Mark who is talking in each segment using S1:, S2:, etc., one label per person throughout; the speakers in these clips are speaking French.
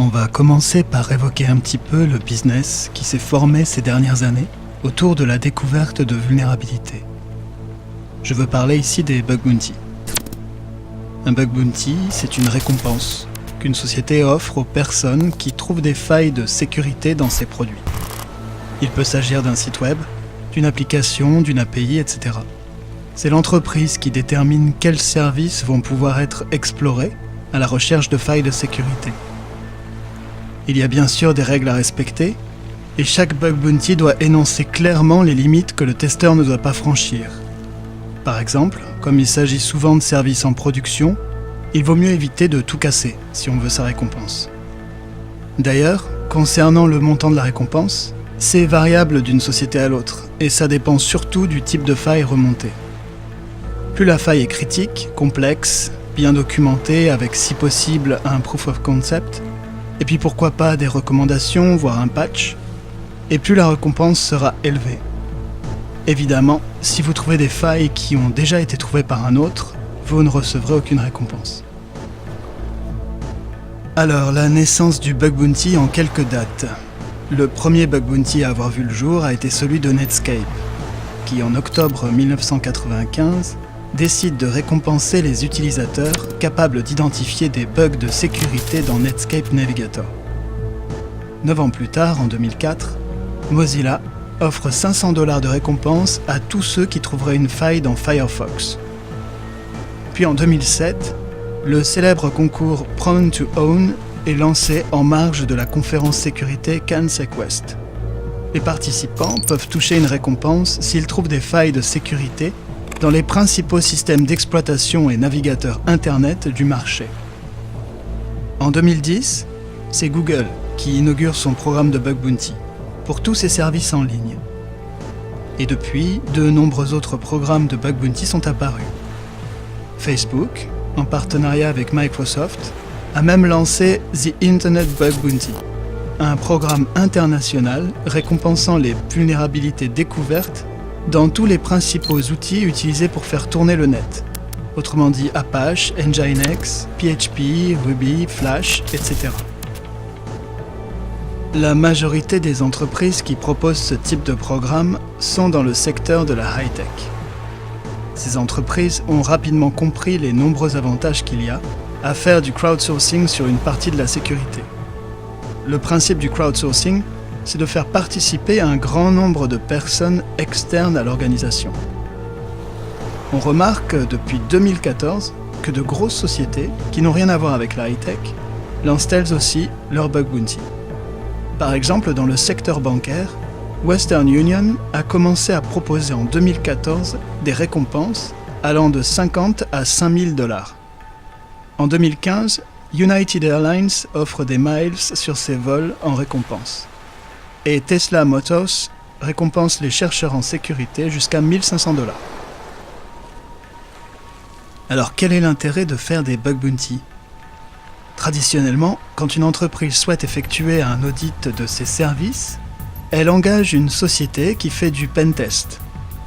S1: On va commencer par évoquer un petit peu le business qui s'est formé ces dernières années autour de la découverte de vulnérabilités. Je veux parler ici des bug bounty. Un bug bounty, c'est une récompense qu'une société offre aux personnes qui trouvent des failles de sécurité dans ses produits. Il peut s'agir d'un site web, d'une application, d'une API, etc. C'est l'entreprise qui détermine quels services vont pouvoir être explorés à la recherche de failles de sécurité. Il y a bien sûr des règles à respecter, et chaque bug bounty doit énoncer clairement les limites que le testeur ne doit pas franchir. Par exemple, comme il s'agit souvent de services en production, il vaut mieux éviter de tout casser si on veut sa récompense. D'ailleurs, concernant le montant de la récompense, c'est variable d'une société à l'autre, et ça dépend surtout du type de faille remontée. Plus la faille est critique, complexe, bien documentée, avec si possible un proof of concept, et puis pourquoi pas des recommandations, voire un patch, et plus la récompense sera élevée. Évidemment, si vous trouvez des failles qui ont déjà été trouvées par un autre, vous ne recevrez aucune récompense. Alors, la naissance du bug bounty en quelques dates. Le premier bug bounty à avoir vu le jour a été celui de Netscape, qui en octobre 1995 décide de récompenser les utilisateurs capables d'identifier des bugs de sécurité dans Netscape Navigator. 9 ans plus tard, en 2004, Mozilla offre $500 de récompense à tous ceux qui trouveraient une faille dans Firefox. Puis en 2007, le célèbre concours Prone to Own est lancé en marge de la conférence sécurité CanSecWest. Les participants peuvent toucher une récompense s'ils trouvent des failles de sécurité dans les principaux systèmes d'exploitation et navigateurs Internet du marché. En 2010, c'est Google qui inaugure son programme de bug bounty pour tous ses services en ligne. Et depuis, de nombreux autres programmes de bug bounty sont apparus. Facebook, en partenariat avec Microsoft, a même lancé The Internet Bug Bounty, un programme international récompensant les vulnérabilités découvertes dans tous les principaux outils utilisés pour faire tourner le net, autrement dit Apache, Nginx, PHP, Ruby, Flash, etc. La majorité des entreprises qui proposent ce type de programme sont dans le secteur de la high-tech. Ces entreprises ont rapidement compris les nombreux avantages qu'il y a à faire du crowdsourcing sur une partie de la sécurité. Le principe du crowdsourcing, c'est de faire participer un grand nombre de personnes externes à l'organisation. On remarque depuis 2014 que de grosses sociétés, qui n'ont rien à voir avec la high-tech, lancent elles aussi leur bug bounty. Par exemple, dans le secteur bancaire, Western Union a commencé à proposer en 2014 des récompenses allant de 50 à 5 000 $. En 2015, United Airlines offre des miles sur ses vols en récompense. Et Tesla Motors récompense les chercheurs en sécurité jusqu'à 1 500 $. Alors quel est l'intérêt de faire des bug bounty ? Traditionnellement, quand une entreprise souhaite effectuer un audit de ses services, elle engage une société qui fait du pentest,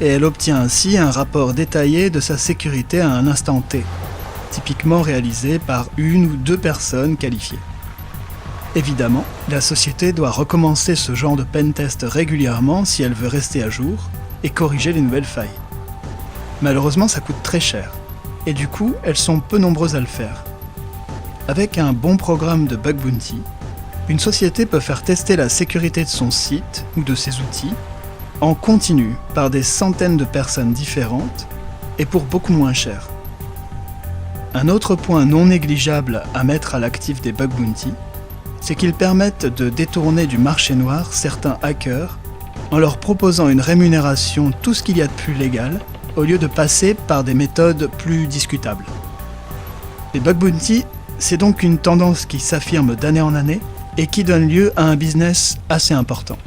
S1: et elle obtient ainsi un rapport détaillé de sa sécurité à un instant T, typiquement réalisé par une ou deux personnes qualifiées. Évidemment, la société doit recommencer ce genre de pentest régulièrement si elle veut rester à jour et corriger les nouvelles failles. Malheureusement, ça coûte très cher, et du coup, elles sont peu nombreuses à le faire. Avec un bon programme de bug bounty, une société peut faire tester la sécurité de son site ou de ses outils en continu par des centaines de personnes différentes et pour beaucoup moins cher. Un autre point non négligeable à mettre à l'actif des bug bounty, c'est qu'ils permettent de détourner du marché noir certains hackers en leur proposant une rémunération tout ce qu'il y a de plus légal au lieu de passer par des méthodes plus discutables. Les bug bounty, c'est donc une tendance qui s'affirme d'année en année et qui donne lieu à un business assez important.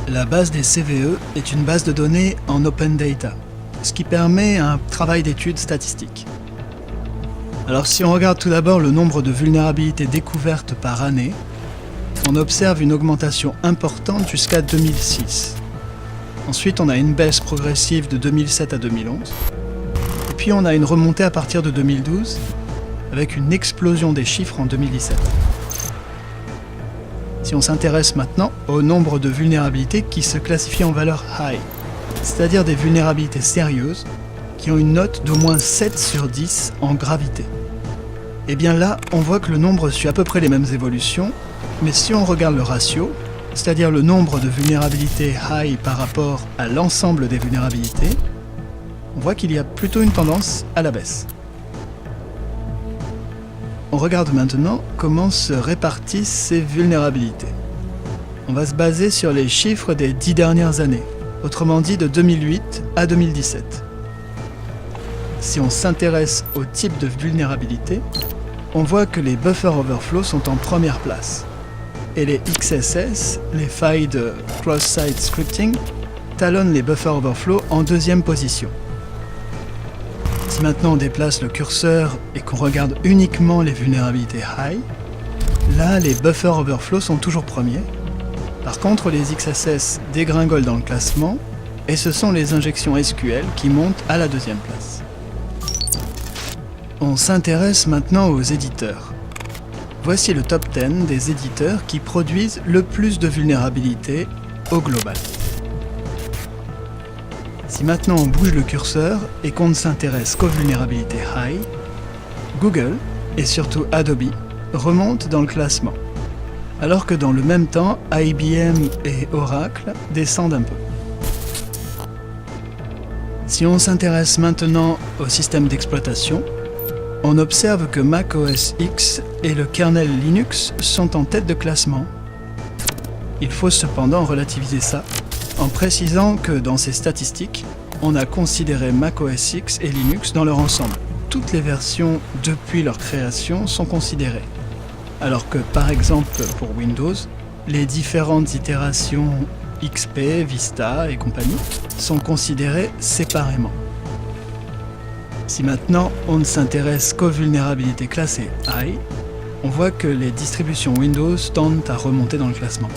S1: La base des CVE est une base de données en open data, ce qui permet un travail d'étude statistique. Alors si on regarde tout d'abord le nombre de vulnérabilités découvertes par année, on observe une augmentation importante jusqu'à 2006. Ensuite, on a une baisse progressive de 2007 à 2011. Et puis on a une remontée à partir de 2012, avec une explosion des chiffres en 2017. Si on s'intéresse maintenant au nombre de vulnérabilités qui se classifient en valeur high, c'est-à-dire des vulnérabilités sérieuses qui ont une note d'au moins 7 sur 10 en gravité. Et bien là, on voit que le nombre suit à peu près les mêmes évolutions, mais si on regarde le ratio, c'est-à-dire le nombre de vulnérabilités high par rapport à l'ensemble des vulnérabilités, on voit qu'il y a plutôt une tendance à la baisse. On regarde maintenant comment se répartissent ces vulnérabilités. On va se baser sur les chiffres des 10 dernières années, autrement dit de 2008 à 2017. Si on s'intéresse au type de vulnérabilité, on voit que les buffer overflow sont en première place. Et les XSS, les failles de cross-site scripting, talonnent les buffer overflow en deuxième position. Si maintenant on déplace le curseur et qu'on regarde uniquement les vulnérabilités high, là les buffer overflow sont toujours premiers. Par contre, les XSS dégringolent dans le classement et ce sont les injections SQL qui montent à la deuxième place. On s'intéresse maintenant aux éditeurs. Voici le top 10 des éditeurs qui produisent le plus de vulnérabilités au global. Si maintenant on bouge le curseur et qu'on ne s'intéresse qu'aux vulnérabilités high, Google, et surtout Adobe, remontent dans le classement, alors que dans le même temps, IBM et Oracle descendent un peu. Si on s'intéresse maintenant au système d'exploitation, on observe que Mac OS X et le kernel Linux sont en tête de classement. Il faut cependant relativiser ça, en précisant que dans ces statistiques, on a considéré Mac OS X et Linux dans leur ensemble. Toutes les versions depuis leur création sont considérées, alors que par exemple pour Windows, les différentes itérations XP, Vista et compagnie sont considérées séparément. Si maintenant on ne s'intéresse qu'aux vulnérabilités classées high, on voit que les distributions Windows tendent à remonter dans le classement.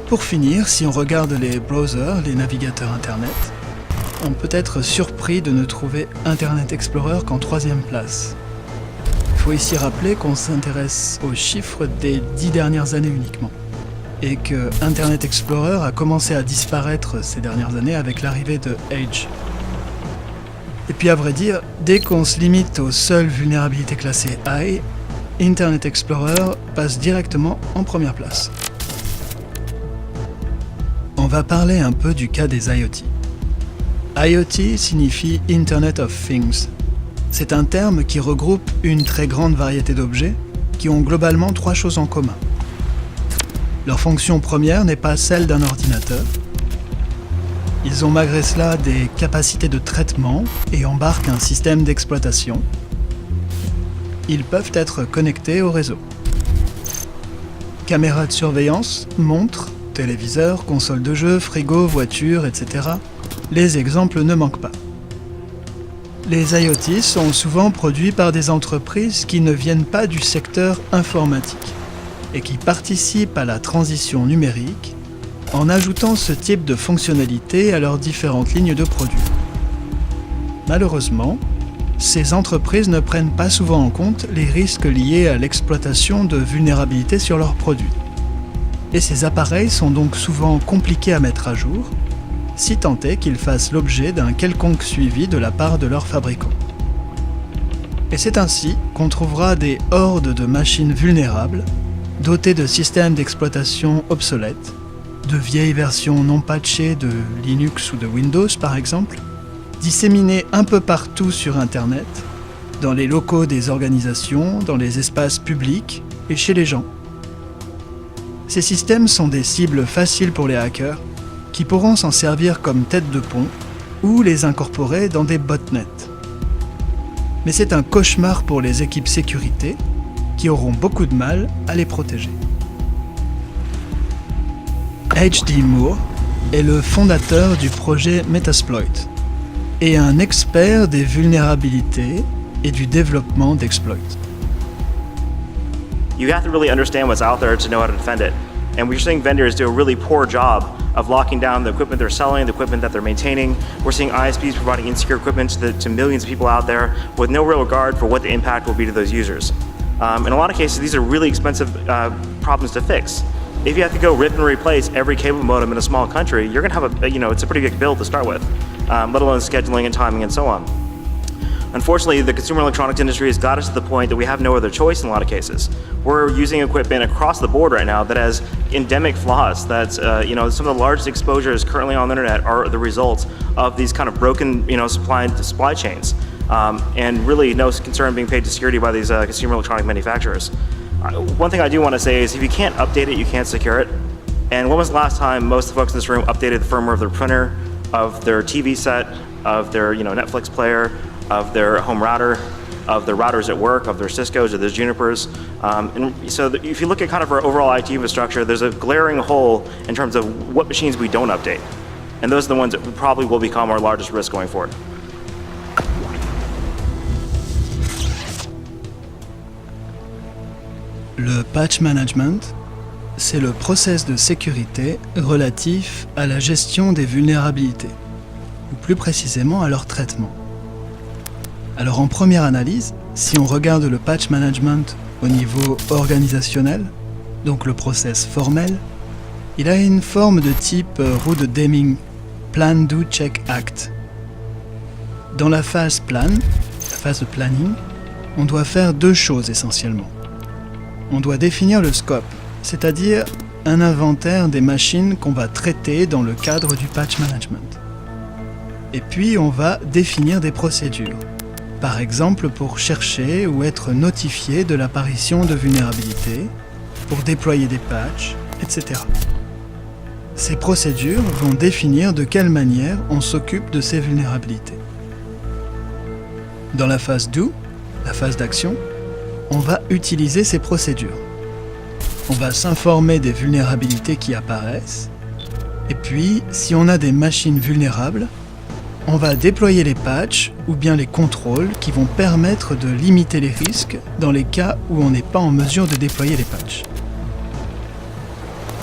S1: Pour finir, si on regarde les browsers, les navigateurs Internet, on peut être surpris de ne trouver Internet Explorer qu'en 3e place. Il faut ici rappeler qu'on s'intéresse aux chiffres des 10 dernières années uniquement, et que Internet Explorer a commencé à disparaître ces dernières années avec l'arrivée de Edge. Et puis à vrai dire, dès qu'on se limite aux seules vulnérabilités classées high, Internet Explorer passe directement en première place. On va parler un peu du cas des IoT. IoT signifie Internet of Things. C'est un terme qui regroupe une très grande variété d'objets qui ont globalement 3 choses en commun. Leur fonction première n'est pas celle d'un ordinateur. Ils ont malgré cela des capacités de traitement et embarquent un système d'exploitation. Ils peuvent être connectés au réseau. Caméras de surveillance, montres, téléviseurs, consoles de jeux, frigo, voitures, etc. Les exemples ne manquent pas. Les IoT sont souvent produits par des entreprises qui ne viennent pas du secteur informatique et qui participent à la transition numérique en ajoutant ce type de fonctionnalité à leurs différentes lignes de produits. Malheureusement, ces entreprises ne prennent pas souvent en compte les risques liés à l'exploitation de vulnérabilités sur leurs produits. Et ces appareils sont donc souvent compliqués à mettre à jour, si tant est qu'ils fassent l'objet d'un quelconque suivi de la part de leurs fabricants. Et c'est ainsi qu'on trouvera des hordes de machines vulnérables, dotées de systèmes d'exploitation obsolètes, de vieilles versions non patchées de Linux ou de Windows par exemple, disséminées un peu partout sur Internet, dans les locaux des organisations, dans les espaces publics et chez les gens. Ces systèmes sont des cibles faciles pour les hackers, qui pourront s'en servir comme tête de pont ou les incorporer dans des botnets. Mais c'est un cauchemar pour les équipes sécurité, qui auront beaucoup de mal à les protéger. H.D. Moore est le fondateur du projet Metasploit et un expert des vulnérabilités et du développement d'exploits.
S2: You have to really understand what's out there to know how to defend it. And we're seeing vendors do a really poor job of locking down the equipment they're selling, the equipment that they're maintaining. We're seeing ISPs providing insecure equipment to millions of people out there with no real regard for what the impact will be to those users. In a lot of cases, these are really expensive problems to fix. If you have to go rip and replace every cable modem in a small country, you're going to have it's a pretty big bill to start with, let alone scheduling and timing and so on. Unfortunately, the consumer electronics industry has got us to the point that we have no other choice in a lot of cases. We're using equipment across the board right now that has endemic flaws. That's some of the largest exposures currently on the internet are the result of these kind of broken supply chains, and really no concern being paid to security by these consumer electronic manufacturers. One thing I do want to say is if you can't update it, you can't secure it. And when was the last time most of the folks in this room updated the firmware of their printer, of their TV set, of their Netflix player, of their home router, of their routers at work, of their Ciscos or their Junipers. If you look at kind of our overall IT infrastructure, there's a glaring hole in terms of what machines we don't update. And those are the ones that probably will become our largest risk going forward.
S1: Le patch management, c'est le process de sécurité relatif à la gestion des vulnérabilités, ou plus précisément à leur traitement. Alors en première analyse, si on regarde le patch management au niveau organisationnel, donc le process formel, il a une forme de type roue de Deming, Plan, Do, Check, Act. Dans la phase plan, la phase de planning, on doit faire deux choses essentiellement. On doit définir le scope, c'est-à-dire un inventaire des machines qu'on va traiter dans le cadre du patch management. Et puis on va définir des procédures. Par exemple pour chercher ou être notifié de l'apparition de vulnérabilités, pour déployer des patchs, etc. Ces procédures vont définir de quelle manière on s'occupe de ces vulnérabilités. Dans la phase Do, la phase d'action, on va utiliser ces procédures. On va s'informer des vulnérabilités qui apparaissent, et puis si on a des machines vulnérables, on va déployer les patchs ou bien les contrôles qui vont permettre de limiter les risques dans les cas où on n'est pas en mesure de déployer les patchs.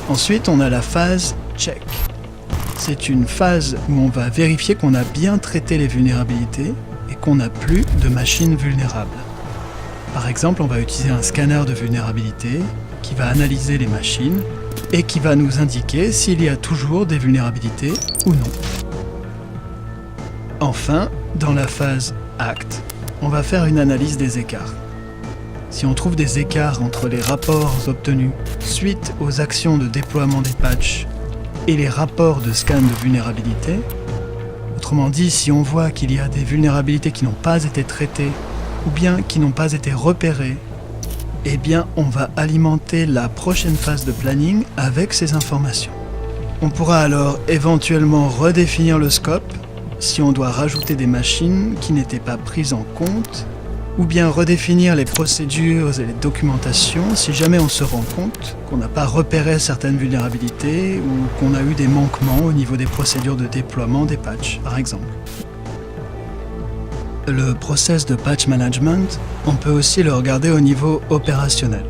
S1: Ensuite, on a la phase check. C'est une phase où on va vérifier qu'on a bien traité les vulnérabilités et qu'on n'a plus de machines vulnérables. Par exemple, on va utiliser un scanner de vulnérabilité qui va analyser les machines et qui va nous indiquer s'il y a toujours des vulnérabilités ou non. Enfin, dans la phase Act, on va faire une analyse des écarts. Si on trouve des écarts entre les rapports obtenus suite aux actions de déploiement des patchs et les rapports de scan de vulnérabilité, autrement dit, si on voit qu'il y a des vulnérabilités qui n'ont pas été traitées ou bien qui n'ont pas été repérées, eh bien on va alimenter la prochaine phase de planning avec ces informations. On pourra alors éventuellement redéfinir le scope si on doit rajouter des machines qui n'étaient pas prises en compte, ou bien redéfinir les procédures et les documentations si jamais on se rend compte qu'on n'a pas repéré certaines vulnérabilités ou qu'on a eu des manquements au niveau des procédures de déploiement des patchs, par exemple. Le process de patch management, on peut aussi le regarder au niveau opérationnel.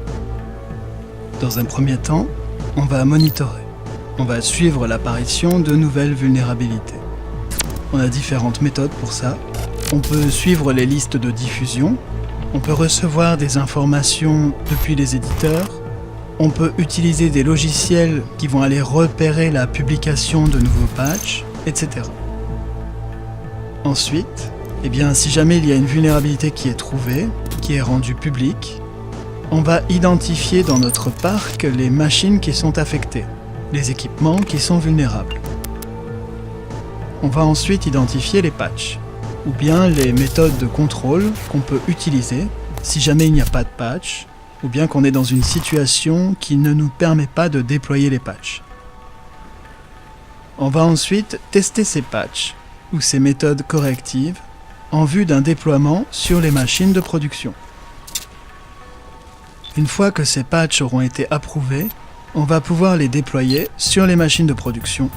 S1: Dans un premier temps, on va monitorer. On va suivre l'apparition de nouvelles vulnérabilités. On a différentes méthodes pour ça. On peut suivre les listes de diffusion, on peut recevoir des informations depuis les éditeurs, on peut utiliser des logiciels qui vont aller repérer la publication de nouveaux patchs, etc. Ensuite, si jamais il y a une vulnérabilité qui est trouvée, qui est rendue publique, on va identifier dans notre parc les machines qui sont affectées, les équipements qui sont vulnérables. On va ensuite identifier les patchs, ou bien les méthodes de contrôle qu'on peut utiliser si jamais il n'y a pas de patch, ou bien qu'on est dans une situation qui ne nous permet pas de déployer les patchs. On va ensuite tester ces patchs, ou ces méthodes correctives, en vue d'un déploiement sur les machines de production. Une fois que ces patchs auront été approuvés, on va pouvoir les déployer sur les machines de production.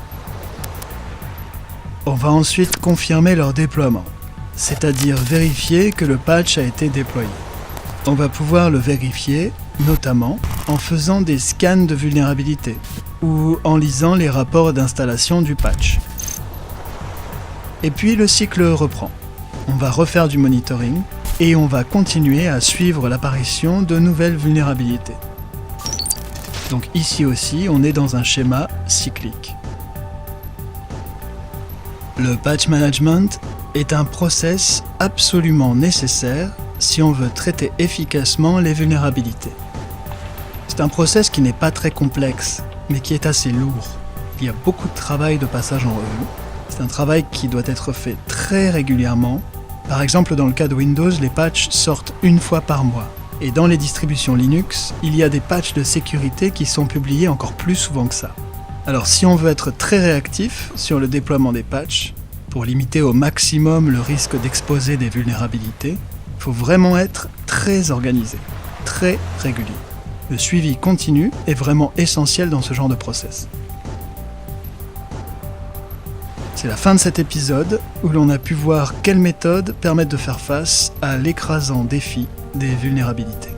S1: On va ensuite confirmer leur déploiement, c'est-à-dire vérifier que le patch a été déployé. On va pouvoir le vérifier, notamment en faisant des scans de vulnérabilité, ou en lisant les rapports d'installation du patch. Et puis le cycle reprend. On va refaire du monitoring et on va continuer à suivre l'apparition de nouvelles vulnérabilités. Donc ici aussi, on est dans un schéma cyclique. Le patch management est un process absolument nécessaire si on veut traiter efficacement les vulnérabilités. C'est un process qui n'est pas très complexe, mais qui est assez lourd. Il y a beaucoup de travail de passage en revue. C'est un travail qui doit être fait très régulièrement. Par exemple, dans le cas de Windows, les patchs sortent une fois par mois. Et dans les distributions Linux, il y a des patchs de sécurité qui sont publiés encore plus souvent que ça. Alors si on veut être très réactif sur le déploiement des patchs, pour limiter au maximum le risque d'exposer des vulnérabilités, il faut vraiment être très organisé, très régulier. Le suivi continu est vraiment essentiel dans ce genre de process. C'est la fin de cet épisode où l'on a pu voir quelles méthodes permettent de faire face à l'écrasant défi des vulnérabilités.